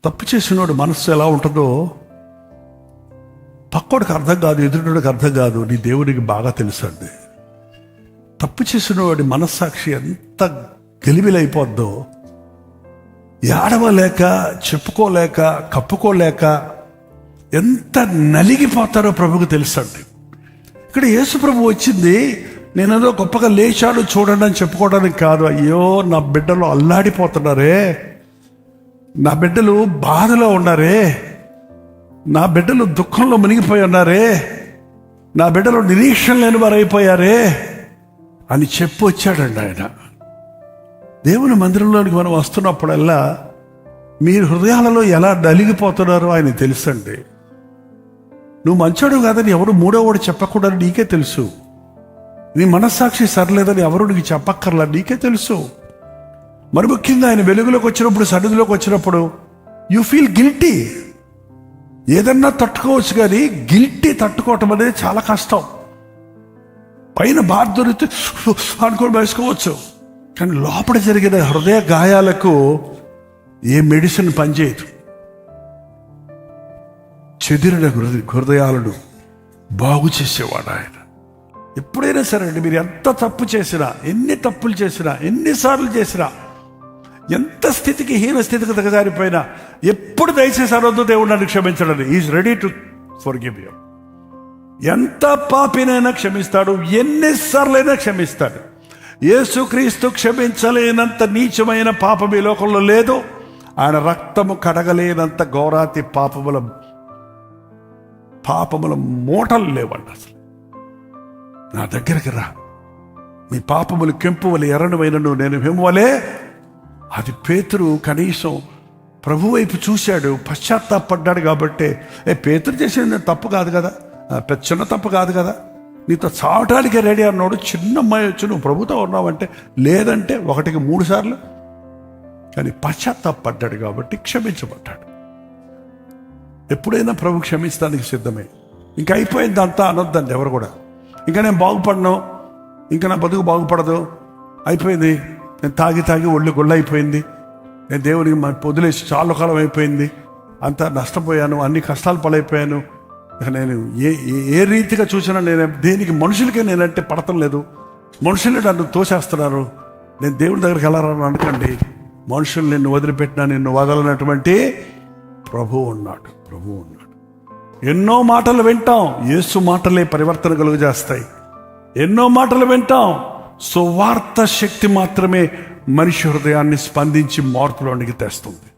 తప్పు చేసినోడు మనస్సు ఎలా ఉంటుందో పక్కోడికి అర్థం కాదు, ఎదుటినోడికి అర్థం కాదు. నీ దేవుడికి బాగా తెలుసు అండి. తప్పు చేసిన వాడి మనస్సాక్షి ఎంత గలిబిలైపోద్దో, ఏడవలేక, చెప్పుకోలేక, కప్పుకోలేక ఎంత నలిగిపోతారో ప్రభుకు తెలుసండి. ఇక్కడ యేసు ప్రభు వచ్చింది నేనేదో గొప్పగా లేచాడు చూడండి అని చెప్పుకోవడానికి కాదు. అయ్యో నా బిడ్డలు అల్లాడిపోతున్నారే, నా బిడ్డలు బాధలో ఉన్నారే, నా బిడ్డలు దుఃఖంలో మునిగిపోయి ఉన్నారే, నా బిడ్డలు నిరీక్షణ లేని వారు అయిపోయారే అని చెప్పి వచ్చాడండి ఆయన. దేవుని మందిరంలోనికి మనం వస్తున్నప్పుడల్లా మీరు హృదయాలలో ఎలా నలిగిపోతున్నారో ఆయన తెలుసండి. నువ్వు మంచోడు కాదని ఎవరు మూడోవాడు చెప్పకూడదని నీకే తెలుసు. నీ మనస్సాక్షి సరిలేదని ఎవరు నీకు చెప్పక్కర్లా, నీకే తెలుసు. మరి ముఖ్యంగా ఆయన వెలుగులోకి వచ్చినప్పుడు, సన్నిధిలోకి వచ్చినప్పుడు యు ఫీల్ గిల్టీ. ఏదన్నా తట్టుకోవచ్చు, కానీ గిల్టీ తట్టుకోవటం అనేది చాలా కష్టం. పైన బాధ దొరికితే అనుకొని వేసుకోవచ్చు, కానీ లోపల జరిగిన హృదయ గాయాలకు ఏ మెడిసిన్ పనిచేయదు. చెదిరిన హృదయాలను బాగు చేసేవాడు ఆయన. ఎప్పుడైనా సరే అండి, మీరు ఎంత తప్పు చేసినా, ఎన్ని తప్పులు చేసినా, ఎన్నిసార్లు చేసినా, ఎంత స్థితికి హీన స్థితికి దిగజారిపోయినా ఎప్పుడు దయచేసి అనొద్దు దేవుడు నన్ను క్షమించడని. Is ready to forgive you. ఎంత పాపినైనా క్షమిస్తాడు, ఎన్నిసార్లైనా క్షమిస్తాడు. యేసుక్రీస్తు క్షమించలేనంత నీచమైన పాపం ఈ లోకంలో లేదు. ఆయన రక్తము కడగలేనంత ఘోరాతి పాపముల మూటలు లేవండి. అసలు నా దగ్గరికి రా, మీ పాపములు కెంపు వలె ఎర్రనివైనను నేను హిమవలే. అది పేతురు కనీసం ప్రభు వైపు చూశాడు, పశ్చాత్తాపడ్డాడు. కాబట్టి పేతురు చేసిన తప్పు కాదు కదా, చిన్న తప్పు కాదు కదా, నీతో చావటానికి రెడీ అన్నాడు. చిన్న అమ్మాయి వచ్చి నువ్వు ప్రభుతో ఉన్నావంటే, లేదంటే 1కి 3 సార్లు. కానీ పశ్చాత్తాపడ్డాడు కాబట్టి క్షమించబడ్డాడు. ఎప్పుడైనా ప్రభు క్షమించడానికి సిద్ధమే. ఇంకా అయిపోయింది అంతా అనొద్దండి ఎవరు కూడా. ఇంకా నేను బాగుపడను, ఇంకా నా బతుకు బాగుపడదు, అయిపోయింది, నేను తాగి ఒళ్ళు గొళ్ళైపోయింది, నేను దేవునికి వదిలేసి చాలా కాలం అయిపోయింది, అంతా నష్టపోయాను, అన్ని కష్టాలు పడైపోయాను, ఇక నేను ఏ రీతిగా చూసినా నేను దేనికి మనుషులకే నేనంటే పడటం లేదు, మనుషులే నన్ను తోసేస్తున్నారు, నేను దేవుడి దగ్గరికి వెళ్ళాలని అనకండి. మనుషులు నిన్ను వదిలిపెట్టినా నిన్ను వదలనటువంటి ప్రభువు ఉన్నాడు. ఎన్నో మాటలు వింటాం, యేసు మాటలే పరివర్తన కలుగజేస్తాయి. ఎన్నో మాటలు వింటాం, సువార్త శక్తి మాత్రమే మనిషి హృదయాన్ని స్పందించి మార్పులోనికి తెస్తుంది.